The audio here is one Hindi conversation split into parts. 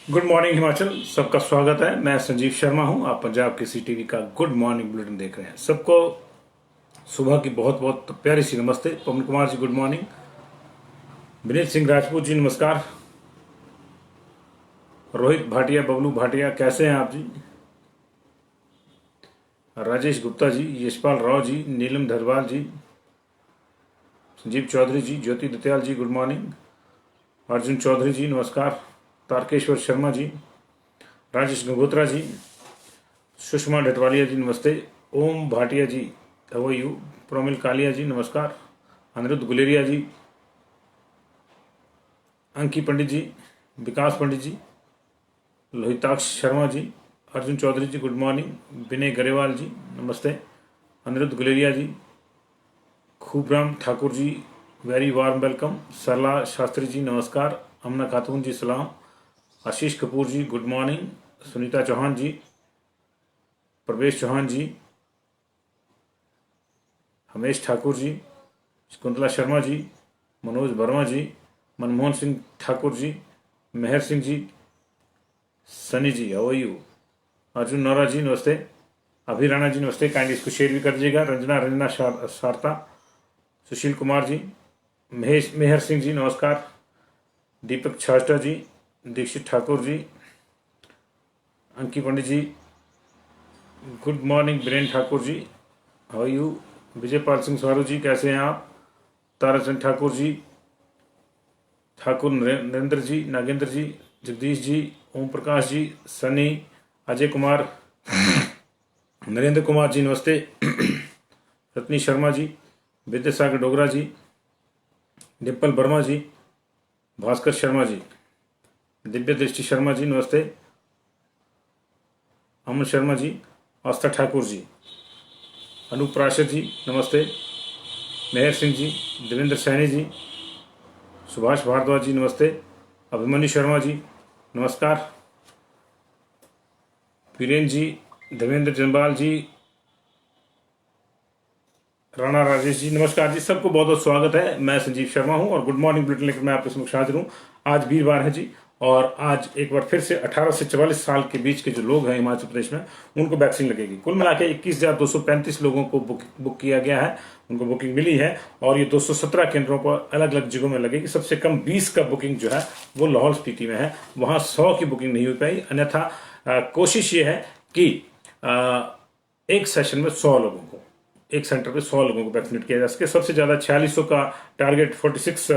Good morning Himachal. सबका स्वागत है। मैं संजीव शर्मा हूं। आप पंजाब किसी टीवी का गुड मॉर्निंग बुलेटिन देख रहे हैं। सबको सुबह की बहुत बहुत प्यारी सी नमस्ते। पवन कुमार जी गुड मॉर्निंग। विनीत सिंह राजपूत जी नमस्कार। रोहित भाटिया, बबलू भाटिया, कैसे हैं आप जी? राजेश गुप्ता जी, यशपाल राव जी, नीलम धरवाल जी, संजीव चौधरी जी, ज्योति दत्याल जी गुड मॉर्निंग। अर्जुन चौधरी जी नमस्कार। तारकेश्वर शर्मा जी, राजेश गंगोत्रा जी, सुषमा ढटवालिया जी नमस्ते। ओम भाटिया जी हाउ यू। प्रोमिल कालिया जी नमस्कार। अनिरुद्ध गुलेरिया जी, अंकी पंडित जी, विकास पंडित जी, लोहिताक्ष शर्मा जी, अर्जुन चौधरी जी गुड मॉर्निंग। विनय गरेवाल जी नमस्ते। अनिरुद्ध गुलेरिया जी, Khubram Thakur ji very warm welcome. सरला शास्त्री जी नमस्कार। अमना खातून जी सलाम। आशीष कपूर जी गुड मॉर्निंग। सुनीता चौहान जी, प्रवेश चौहान जी, हमेश ठाकुर जी, शकुंतला शर्मा जी, मनोज वर्मा जी, मनमोहन सिंह ठाकुर जी, मेहर सिंह जी, सनी जी हाउ यू। अर्जुन नौरा जी नमस्ते। अभी राणा जी नमस्ते। काइंडली इसको शेयर भी कर दीजिएगा। रंजना शारता, सुशील कुमार जी, मेहर सिंह जी नमस्कार। दीपक छाष्टा जी, Dixit Thakur ji, Anki Pandit ji good morning. Biren Thakur ji how you. Vijaypal Singh Swaru ji कैसे हैं आप? ताराचंद ठाकुर जी, ठाकुर नरेंद्र जी, नागेंद्र जी, जगदीश जी, ओम प्रकाश जी, सनी, अजय कुमार, नरेंद्र कुमार जी नमस्ते। रत्नी शर्मा जी, विद्यासागर डोगरा जी, डिम्पल वर्मा जी, भास्कर शर्मा जी, दिव्य दृष्टि शर्मा जी नमस्ते। अमन शर्मा जी, आस्था ठाकुर जी, अनूप प्राशर जी नमस्ते। मेहर सिंह जी, देवेंद्र सैनी जी, सुभाष भारद्वाज जी नमस्ते। अभिमन्यु शर्मा जी नमस्कार। वीरेन जी, धर्मेंद्र जम्बाल जी, राणा राजेश जी नमस्कार जी। सबको बहुत बहुत स्वागत है। मैं संजीव शर्मा हूं और गुड मॉर्निंग बुलेटिन लेकर मैं आपके समक्ष हाजिर हूं। आज वीरवार है जी और आज एक बार फिर से 18 से 44 साल के बीच के जो लोग हैं हिमाचल प्रदेश में उनको वैक्सीन लगेगी। कुल मिला के 21,235 लोगों को बुक किया गया है, उनको बुकिंग मिली है और ये 217 केंद्रों पर अलग अलग जगहों में लगेगी। सबसे कम 20 का बुकिंग जो है वो लाहौल स्पीति में है, वहां 100 की बुकिंग नहीं हो पाई। अन्यथा कोशिश ये है कि एक सेशन में 100 लोगों को, एक सेंटर पे 100 लोगों को वैक्सीनेट किया जा सके। सबसे ज्यादा 4600 का टारगेट 46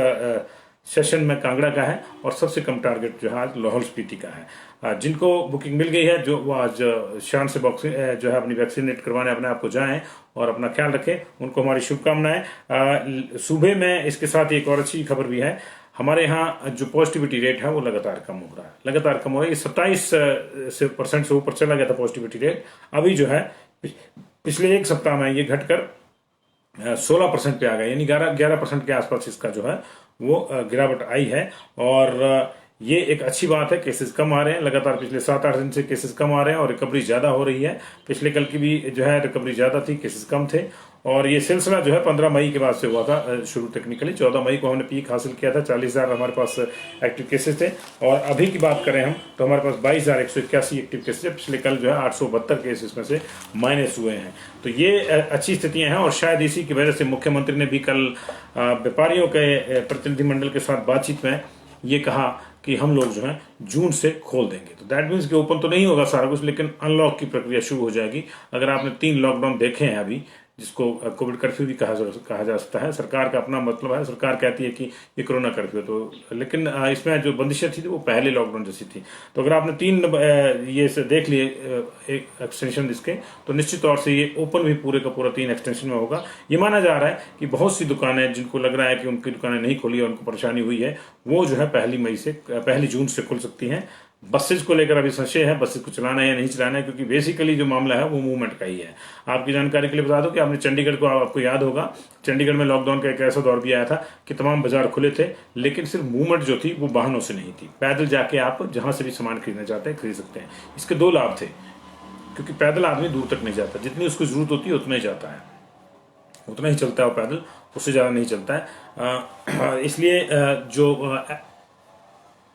सेशन में कांगड़ा का है और सबसे कम टारगेट जो है आज लाहौल स्पीति का है। जिनको बुकिंग मिल गई है जो वो आज शान से जो है अपनी वैक्सीनेट करवाने अपने आप को जाएं और अपना ख्याल रखें, उनको हमारी शुभकामनाएं। सुबह में इसके साथ एक और अच्छी खबर भी है। हमारे यहाँ जो पॉजिटिविटी रेट है वो लगातार कम हो रहा है, लगातार कम हो रहा है। ये 27% से ऊपर चला गया था पॉजिटिविटी रेट। अभी जो है पिछले एक सप्ताह में ये घटकर 16% पे आ गया, यानी 11% के आसपास इसका जो है वो गिरावट आई है। और ये एक अच्छी बात है। केसेस कम आ रहे हैं लगातार, पिछले 7-8 दिन से केसेस कम आ रहे हैं और रिकवरी ज्यादा हो रही है। पिछले कल की भी जो है रिकवरी ज्यादा थी, केसेस कम थे। और ये सिलसिला जो है 15 मई के बाद से हुआ था शुरू। टेक्निकली 14 मई को हमने पीक हासिल किया था, 40,000 हमारे पास एक्टिव केसेस थे। और अभी की बात करें हम तो हमारे पास 22,181 एक्टिव केसेस है। पिछले कल जो है 872 केसेस में से माइनस हुए हैं। तो ये अच्छी स्थितियां हैं और शायद इसी की वजह से मुख्यमंत्री ने भी कल व्यापारियों के प्रतिनिधिमंडल के साथ बातचीत में ये कहा कि हम लोग जो है जून से खोल देंगे। तो दैट मीन्स कि ओपन तो नहीं होगा सारा कुछ, लेकिन अनलॉक की प्रक्रिया शुरू हो जाएगी। अगर आपने 3 लॉकडाउन देखे हैं अभी, जिसको कोविड कर्फ्यू भी कहा जा सकता है, सरकार का अपना मतलब है। सरकार कहती है कि ये कोरोना कर्फ्यू है, तो लेकिन इसमें जो बंदिशें थी वो पहले लॉकडाउन जैसी थी। तो अगर आपने 3 ये से देख लिए एक एक्सटेंशन इसके, तो निश्चित तौर से ये ओपन भी पूरे का पूरा 3 एक्सटेंशन में होगा। ये माना जा रहा है कि बहुत सी दुकानें जिनको लग रहा है कि उनकी दुकानें नहीं खुली और उनको परेशानी हुई है, वो जो है 1 जून से खुल सकती हैं। बसेज को लेकर अभी संशय है, बसेज को चलाना है या नहीं चलाना है, क्योंकि बेसिकली जो मामला है वो मूवमेंट का ही है। आपकी जानकारी के लिए बता दो कि आपने चंडीगढ़ को, आपको याद होगा चंडीगढ़ में लॉकडाउन का एक ऐसा दौर भी आया था कि तमाम बाजार खुले थे, लेकिन सिर्फ मूवमेंट जो थी वो वाहनों से नहीं थी। पैदल जाके आप जहां से भी सामान खरीदना चाहते हैं खरीद सकते हैं। इसके 2 लाभ थे, क्योंकि पैदल आदमी दूर तक नहीं जाता, जितनी उसको जरूरत होती है उतना ही जाता है, उतना ही चलता है वो पैदल, उससे ज्यादा नहीं चलता है। इसलिए जो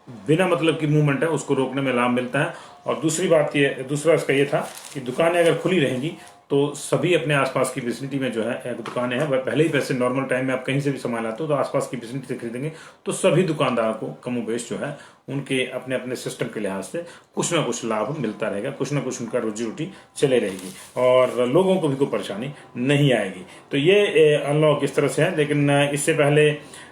बिना मतलब की मूवमेंट है उसको रोकने में लाभ मिलता है। और दूसरा इसका ये था कि दुकानें अगर खुली रहेंगी तो सभी अपने आसपास की विसिनिटी में जो है दुकानें हैं, वह पहले ही पैसे नॉर्मल टाइम में आप कहीं से भी सामान लाते हो तो आसपास की विसिनिटी से खरीदेंगे, तो सभी दुकानदार को कमोबेश जो है उनके अपने अपने सिस्टम के लिहाज से कुछ ना कुछ लाभ मिलता रहेगा, कुछ ना कुछ उनका रोजी रोटी चले रहेगी और लोगों को भी कोई परेशानी नहीं आएगी। तो ये अनलॉक इस तरह से है। लेकिन इससे पहले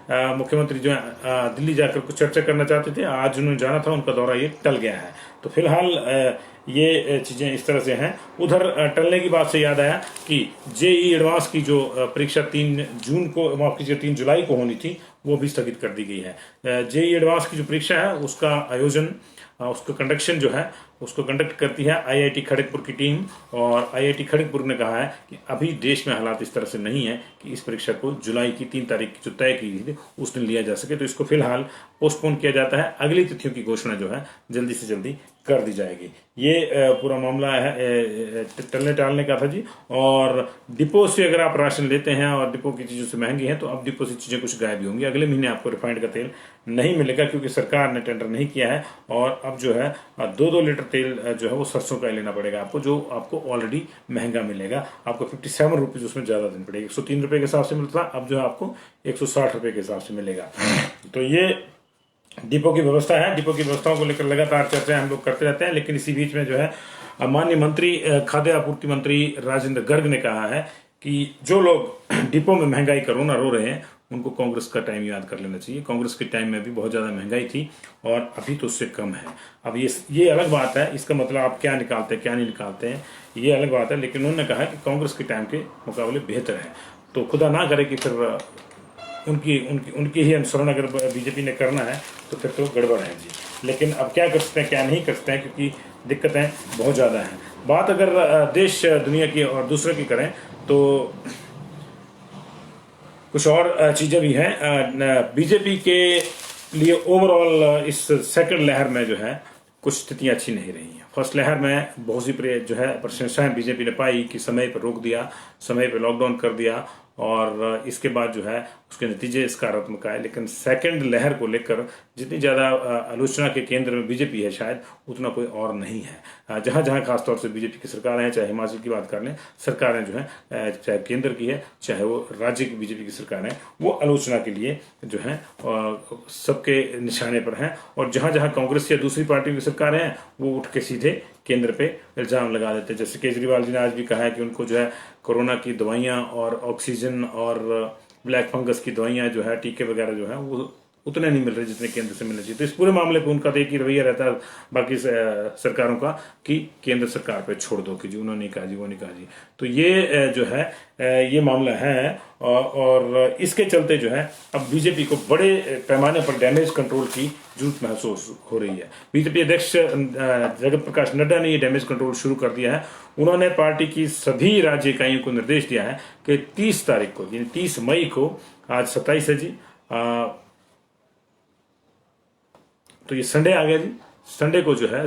मुख्यमंत्री जो है दिल्ली जाकर कुछ चर्चा करना चाहते थे, आज उन्होंने जाना था, उनका दौरा ये टल गया है। तो फिलहाल ये चीजें इस तरह से हैं। उधर टलने की बात से याद आया कि जेई एडवांस की जो परीक्षा 3 जुलाई को होनी थी वो भी स्थगित कर दी गई है। जेई एडवांस की जो परीक्षा है उसका आयोजन उसका कंडक्शन जो है उसको कंडक्ट करती है आईआईटी खड़गपुर की टीम। और आईआईटी खड़गपुर ने कहा है कि अभी देश में हालात इस तरह से नहीं है कि इस परीक्षा को जुलाई की 3 तारीख की जो तय की गई थी उस दिन लिया जा सके, तो इसको फिलहाल पोस्टपोन किया जाता है। अगली तिथियों की घोषणा जो है जल्दी से जल्दी कर दी जाएगी। ये पूरा मामला है टलने टालने का था जी। और डिपो से अगर आप राशन लेते हैं और डिपो की चीज़ों से महंगी हैं तो अब डिपो से चीज़ें कुछ गायब होंगी। अगले महीने आपको रिफाइंड का तेल नहीं मिलेगा क्योंकि सरकार ने टेंडर नहीं किया है। और अब जो है 2-2 लीटर तेल जो है वो सरसों का लेना पड़ेगा आपको, जो आपको ऑलरेडी महंगा मिलेगा। आपको 57 रुपीज़ उसमें ज़्यादा देना पड़ेगा। 103 रुपये के हिसाब से मिलता था, अब जो है आपको 160 रुपये के हिसाब से मिलेगा। तो ये डिपो की व्यवस्था है। डिपो की व्यवस्थाओं को लेकर लगातार चर्चा हम लोग करते रहते हैं। लेकिन इसी बीच में जो है माननीय मंत्री खाद्य आपूर्ति मंत्री राजेंद्र गर्ग ने कहा है कि जो लोग डिपो में महंगाई कोरोना रो रहे हैं उनको कांग्रेस का टाइम याद कर लेना चाहिए। कांग्रेस के टाइम में भी बहुत ज्यादा महंगाई थी और अभी तो उससे कम है। अब ये अलग बात है, इसका मतलब आप क्या निकालते हैं क्या नहीं निकालते हैं ये अलग बात है। लेकिन उन्होंने कहा कि कांग्रेस के टाइम के मुकाबले बेहतर है। तो खुदा ना करे कि फिर उनकी ही अनुसरण अगर बीजेपी ने करना है तो फिर तो गड़बड़ है जी। लेकिन अब क्या कर सकते हैं क्या नहीं कर सकते हैं, क्योंकि दिक्कतें बहुत ज़्यादा हैं। बात अगर देश दुनिया की और दूसरे की करें तो कुछ और चीज़ें भी हैं। बीजेपी के लिए ओवरऑल इस सेकंड लहर में जो है कुछ स्थितियां अच्छी नहीं रही हैं। फर्स्ट लहर में बहुत सी जो है प्रशंसाएं बीजेपी ने पाई कि समय पर रोक दिया, समय पर लॉकडाउन कर दिया और इसके बाद जो है उसके नतीजे सकारात्मक आए। लेकिन सेकंड लहर को लेकर जितनी ज़्यादा आलोचना के केंद्र में बीजेपी है शायद उतना कोई और नहीं है। जहां जहां खासतौर से बीजेपी की सरकार है, चाहे हिमाचल की बात कर लें, सरकारें जो है चाहे केंद्र की है चाहे वो राज्य की बीजेपी की सरकार है, वो आलोचना के लिए जो है सबके निशाने पर हैं। और जहां जहां कांग्रेस या दूसरी पार्टियों की सरकार है वो उठ के सीधे केंद्र पे इल्जाम लगा देते हैं। जैसे केजरीवाल जी ने आज भी कहा है कि उनको जो है कोरोना की दवाइयां और ऑक्सीजन और ब्लैक फंगस की दवाइयां जो है टीके वगैरह जो है वो उतने नहीं मिल रहे जितने केंद्र से मिलने चाहिए। तो इस पूरे मामले पे उनका तो एक ही रवैया रहता है बाकी सरकारों का कि केंद्र सरकार पे छोड़ दो कि जी उन्होंने नहीं कहा जी वो नहीं कहा जी। तो ये जो है ये मामला है और इसके चलते जो है अब बीजेपी को बड़े पैमाने पर डैमेज कंट्रोल की जरूरत महसूस हो रही है। बीजेपी अध्यक्ष जगत प्रकाश नड्डा ने ये डैमेज कंट्रोल शुरू कर दिया है। उन्होंने पार्टी की सभी राज्य इकाइयों को निर्देश दिया है कि 30 तारीख को यानी 30 मई को, आज 27 है जी, तो ये संडे आ गया जी, संडे को जो है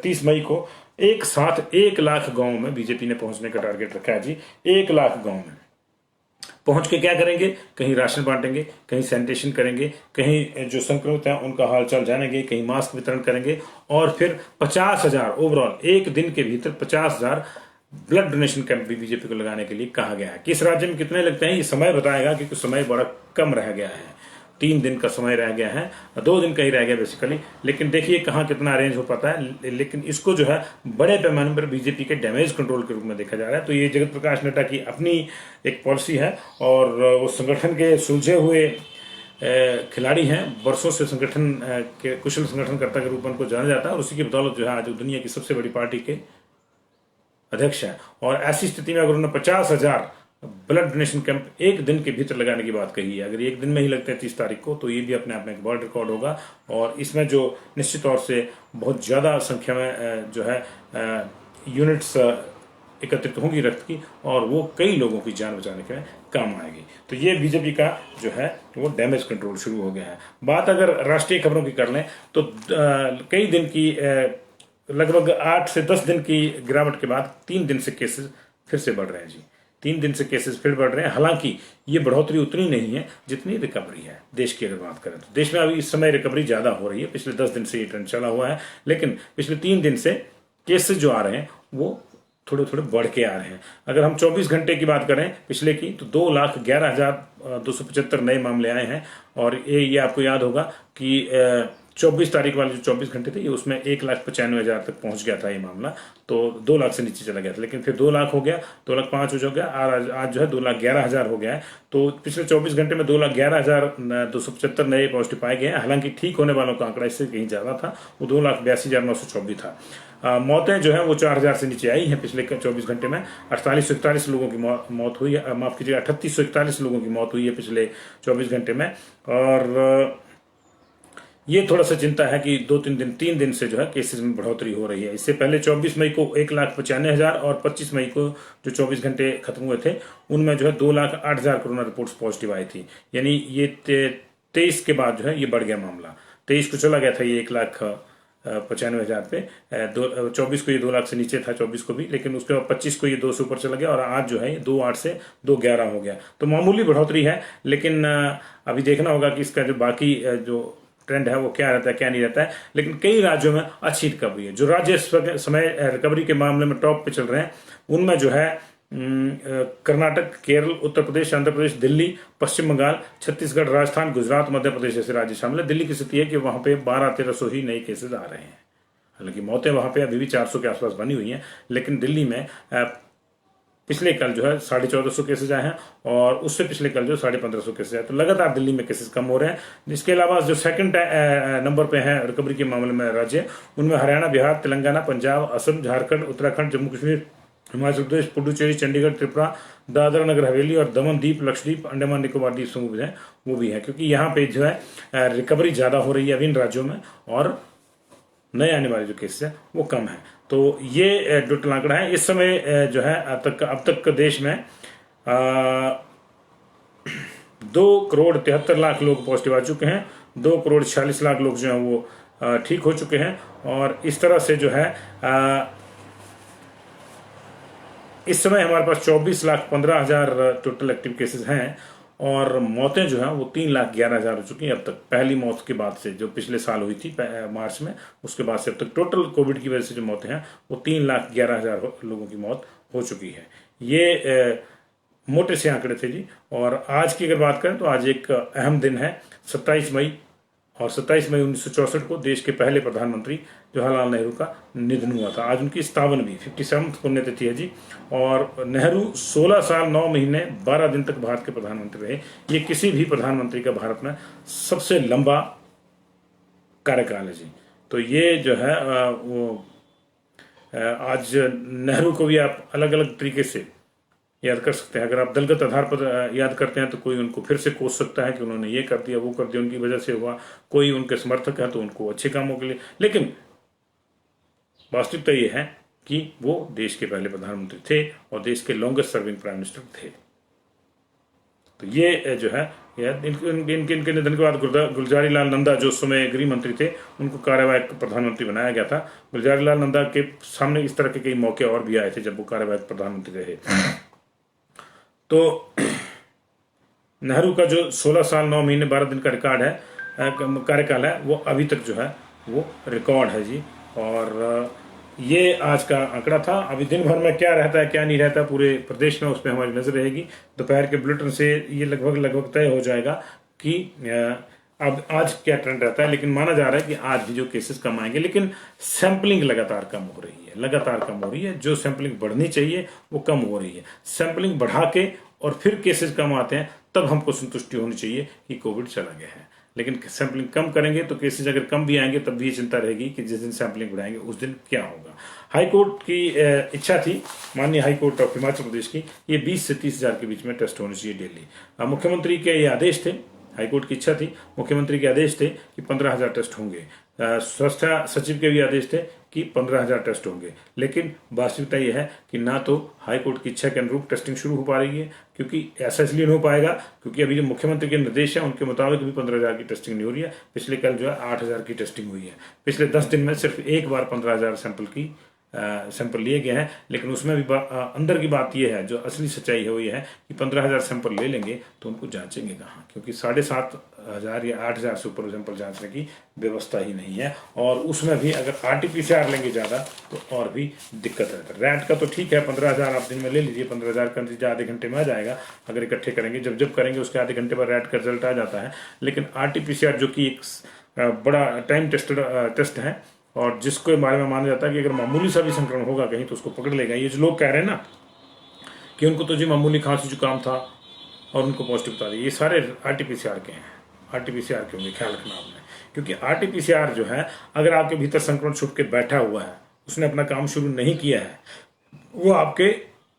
30 मई को एक साथ 1 लाख गांव में बीजेपी ने पहुंचने का टारगेट रखा है जी। 1 लाख गांव में पहुंच के क्या करेंगे, कहीं राशन बांटेंगे, कहीं सैनिटेशन करेंगे, कहीं जो संक्रमित हैं उनका हालचाल जानेंगे, कहीं मास्क वितरण करेंगे और फिर 50,000 ओवरऑल एक दिन के भीतर 50,000 ब्लड डोनेशन कैंप भी बीजेपी को लगाने के लिए कहा गया है। किस राज्य में कितने लगते हैं ये समय बताएगा क्योंकि समय बड़ा कम रह गया है। 3 दिन का समय रह गया है, 2 दिन का ही रह गया बेसिकली। लेकिन देखिए कहाँ कितना अरेंज हो पाता है। लेकिन इसको जो है बड़े पैमाने पर बीजेपी के डैमेज कंट्रोल के रूप में देखा जा रहा है। तो ये जगत प्रकाश नड्डा की अपनी एक पॉलिसी है और वो संगठन के सुलझे हुए खिलाड़ी हैं। वर्षों से संगठन के कुशल संगठनकर्ता के रूप में उनको जाना जाता है और उसी की बदौलत जो है आज दुनिया की सबसे बड़ी पार्टी के अध्यक्ष हैं। और ऐसी स्थिति में अगर उन्होंने 50,000 ब्लड डोनेशन कैंप एक दिन के भीतर लगाने की बात कही है, अगर एक दिन में ही लगते हैं 30 तारीख को, तो ये भी अपने आप में एक वर्ल्ड रिकॉर्ड होगा। और इसमें जो निश्चित तौर से बहुत ज़्यादा संख्या में जो है यूनिट्स एकत्रित होंगी रक्त की और वो कई लोगों की जान बचाने के काम आएगी। तो ये बीजेपी का जो है वो डैमेज कंट्रोल शुरू हो गया है। बात अगर राष्ट्रीय खबरों की कर लें तो कई दिन की लगभग 8 से 10 दिन की गिरावट के बाद 3 दिन से केसेस फिर से बढ़ रहे हैं जी। 3 दिन से केसेस फिर बढ़ रहे हैं। हालांकि ये बढ़ोतरी उतनी नहीं है जितनी रिकवरी है। देश की अगर बात करें तो देश में अभी इस समय रिकवरी ज़्यादा हो रही है। पिछले 10 दिन से ये ट्रेंड चला हुआ है, लेकिन पिछले 3 दिन से केसेस जो आ रहे हैं वो थोड़े थोड़े बढ़ के आ रहे हैं। अगर हम 24 घंटे की बात करें पिछले की, तो 2,11,275 नए मामले आए हैं। और ये आपको याद होगा कि 24 तारीख वाले जो 24 घंटे थे, ये उसमें 1,95,000 तक पहुंच गया था ये मामला। तो 2 लाख से नीचे चला गया था, लेकिन फिर 2 लाख हो गया, 2,05,000 हो गया, आज जो है 2,11,000 हो गया है। तो पिछले 24 घंटे में 2,11,275 नए पॉजिटिव पाए गए हैं। हालांकि ठीक होने वालों का आंकड़ा इससे कहीं ज्यादा था, वो 2,82,924 था। मौतें जो है वो 4,000 से नीचे आई हैं पिछले 24 घंटे में। 4841 लोगों की मौत हुई है, माफ कीजिएगा 3841 लोगों की मौत हुई है पिछले 24 घंटे में। और ये थोड़ा सा चिंता है कि 3 दिन से जो है केसेस में बढ़ोतरी हो रही है। इससे पहले 24 मई को 1,95,000 और 25 मई को जो 24 घंटे खत्म हुए थे, उनमें जो है 2,08,000 कोरोना रिपोर्ट्स पॉजिटिव आई थी। यानी ये 23 के बाद जो है ये बढ़ गया मामला। 23 को चला गया था ये 1,95,000 पे, 24 को ये 2 लाख से नीचे था, 24 को भी, लेकिन उसके बाद 25 को ये 2 से ऊपर चला गया और आज जो है 2,08 से 2,11 हो गया। तो मामूली बढ़ोतरी है, लेकिन अभी देखना होगा कि इसका जो बाकी जो ट्रेंड है वो क्या रहता है क्या नहीं रहता है। लेकिन कई राज्यों में अच्छी रिकवरी है। जो राज्य इस समय रिकवरी के मामले में टॉप पे चल रहे हैं, उनमें जो है कर्नाटक, केरल, उत्तर प्रदेश, आंध्र प्रदेश, दिल्ली, पश्चिम बंगाल, छत्तीसगढ़, राजस्थान, गुजरात, मध्य प्रदेश जैसे राज्य शामिल है। दिल्ली की स्थिति है कि वहां पे 1200-1300 ही नए केसेस आ रहे हैं। हालांकि मौतें वहां पे अभी भी 400 के आसपास बनी हुई हैं, लेकिन दिल्ली में पिछले कल जो है 1,450 केसेज आए हैं और उससे पिछले कल जो 1,550 केसेज आए। तो लगातार दिल्ली में केसेस कम हो रहे हैं। इसके अलावा जो सेकंड नंबर पे हैं रिकवरी के मामले में राज्य, उनमें हरियाणा, बिहार, तेलंगाना, पंजाब, असम, झारखंड, उत्तराखंड, जम्मू कश्मीर, हिमाचल प्रदेश, पुडुचेरी, चंडीगढ़, त्रिपुरा, दादरा नगर हवेली और दमन दीप, लक्षद्वीप, अंडमान निकोबार द्वीप समूह हैं, वो भी है। क्योंकि यहाँ पे जो है रिकवरी ज्यादा हो रही है अभी इन राज्यों में, और नए आने वाले जो केसेस है वो कम है। तो ये टोटल आंकड़ा है इस समय जो है अब तक देश में 2,73,00,000 लोग पॉजिटिव आ चुके हैं। 2,46,00,000 लोग जो हैं वो ठीक हो चुके हैं। और इस तरह से जो है इस समय हमारे पास 24,15,000 टोटल एक्टिव केसेस हैं और मौतें जो हैं वो 3,11,000 हो चुकी हैं अब तक। पहली मौत के बाद से जो पिछले साल हुई थी मार्च में, उसके बाद से अब तक टोटल कोविड की वजह से जो मौतें हैं वो 3,11,000 लोगों की मौत हो चुकी है। ये मोटे से आंकड़े थे जी। और आज की अगर बात करें तो आज एक अहम दिन है, 27 मई। और 27 मई 1964 को देश के पहले प्रधानमंत्री जवाहरलाल नेहरू का निधन हुआ था। आज उनकी 57वीं 57th पुण्यतिथि है जी। और नेहरू 16 साल 9 महीने 12 दिन तक भारत के प्रधानमंत्री रहे। ये किसी भी प्रधानमंत्री का भारत में सबसे लंबा कार्यकाल है जी। तो ये जो है वो आज नेहरू को भी आप अलग अलग तरीके से याद कर सकते हैं। अगर आप दलगत आधार पर याद करते हैं तो कोई उनको फिर से कोस सकता है कि उन्होंने ये कर दिया वो कर दिया, उनकी वजह से हुआ। कोई उनके समर्थक है तो उनको अच्छे कामों के लिए, लेकिन वास्तविकता ये है कि वो देश के पहले प्रधानमंत्री थे और देश के लॉन्गेस्ट सर्विंग प्राइम मिनिस्टर थे। तो ये जो है इनके निधन के बाद गुलजारी लाल नंदा जो उस समय गृह मंत्री थे, उनको कार्यवाहक प्रधानमंत्री बनाया गया था। गुलजारी लाल नंदा के सामने इस तरह के कई मौके और भी आए थे जब वो कार्यवाहक प्रधानमंत्री रहे। तो नेहरू का जो 16 साल 9 महीने 12 दिन का रिकॉर्ड है, कार्यकाल है, वो अभी तक जो है वो रिकॉर्ड है जी। और ये आज का आंकड़ा था। अभी दिन भर में क्या रहता है क्या नहीं रहता पूरे प्रदेश में, उस पर हमारी नजर रहेगी। दोपहर के बुलेटिन से ये लगभग तय हो जाएगा कि अब आज क्या ट्रेंड रहता है। लेकिन माना जा रहा है कि आज भी जो केसेस कम आएंगे, लेकिन सैंपलिंग लगातार कम हो रही है, लगातार कम हो रही है। जो सैंपलिंग बढ़नी चाहिए वो कम हो रही है। सैंपलिंग बढ़ा के और फिर केसेस कम आते हैं तब हमको संतुष्टि होनी चाहिए कि कोविड चला गया है। लेकिन सैंपलिंग कम करेंगे तो केसेस अगर कम भी आएंगे तब भी ये चिंता रहेगी कि जिस दिन सैंपलिंग बढ़ाएंगे उस दिन क्या होगा। हाईकोर्ट की इच्छा थी, माननीय हाईकोर्ट ऑफ हिमाचल प्रदेश की, ये 20 से 30,000 के बीच में टेस्ट होने चाहिए डेली। मुख्यमंत्री के ये आदेश थे, हाईकोर्ट की इच्छा थी, मुख्यमंत्री के आदेश थे कि 15,000 टेस्ट होंगे। स्वास्थ्य सचिव के भी आदेश थे कि 15,000 टेस्ट होंगे। लेकिन वास्तविकता यह है कि ना तो हाईकोर्ट की इच्छा के अनुरूप टेस्टिंग शुरू हो पा रही है, क्योंकि ऐसा इसलिए नहीं हो पाएगा क्योंकि अभी जो मुख्यमंत्री के निर्देश है उनके मुताबिक भी 15,000 की टेस्टिंग नहीं हो रही है। पिछले कल जो है 8,000 की टेस्टिंग हुई है। पिछले 10 दिन में सिर्फ एक बार 15,000 सैंपल की सैंपल लिए गए हैं, लेकिन उसमें भी अंदर की बात यह है, जो असली सच्चाई है वो ये है कि 15,000 सैंपल ले लेंगे तो उनको जांचेंगे कहाँ, क्योंकि 7,500 या 8,000 से ऊपर सैंपल जांचने की व्यवस्था ही नहीं है। और उसमें भी अगर RT-PCR लेंगे ज़्यादा तो और भी दिक्कत है। रैट का तो ठीक है, 15,000 आप दिन में ले लीजिए, 15,000 का नतीजा आधे घंटे में आ जाएगा अगर इकट्ठे करेंगे। जब करेंगे उसके आधे घंटे बाद रैट का रिजल्ट आ जाता है। लेकिन RT-PCR जो कि एक बड़ा टाइम टेस्टेड टेस्ट है, और जिसको बारे में माना जाता है कि अगर मामूली सा भी संक्रमण होगा कहीं तो उसको पकड़ लेगा। ये जो लोग कह रहे हैं ना कि उनको तो जी मामूली खांसी जुकाम था और उनको पॉजिटिव बता दिया, ये सारे RT-PCR के हैं। RT-PCR के होंगे, ख्याल रखना आपने, क्योंकि RT-PCR जो है, अगर आपके भीतर संक्रमण छुप के बैठा हुआ है, उसने अपना काम शुरू नहीं किया है, वो आपके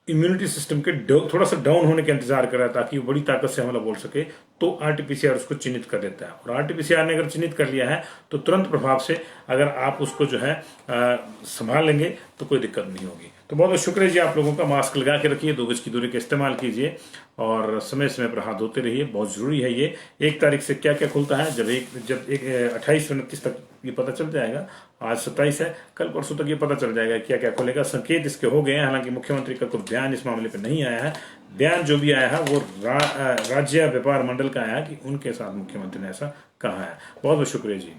इम्यूनिटी सिस्टम के थोड़ा सा डाउन होने का इंतजार कर रहा है ताकि वो बड़ी ताकत से हमला बोल सके, तो RT-PCR उसको चिन्हित कर देता है। और RT-PCR ने अगर चिन्हित कर लिया है तो तुरंत प्रभाव से अगर आप उसको जो है संभाल लेंगे तो कोई दिक्कत नहीं होगी। तो बहुत बहुत शुक्रिया जी आप लोगों का। मास्क लगा के रखिए, 2 गज की दूरी का इस्तेमाल कीजिए और समय समय पर हाथ धोते रहिए, बहुत जरूरी है ये। 1 तारीख से क्या क्या खुलता है, जब 28 से 29 तक ये पता चल जाएगा। आज 27 है, कल परसों तक ये पता चल जाएगा क्या क्या खुलेगा। संकेत इसके हो गए हैं, हालांकि मुख्यमंत्री का कोई बयान इस मामले पर नहीं आया है। बयान जो भी आया है वो राज्य व्यापार मंडल का आया कि उनके साथ मुख्यमंत्री ने ऐसा कहा है। बहुत बहुत शुक्रिया जी।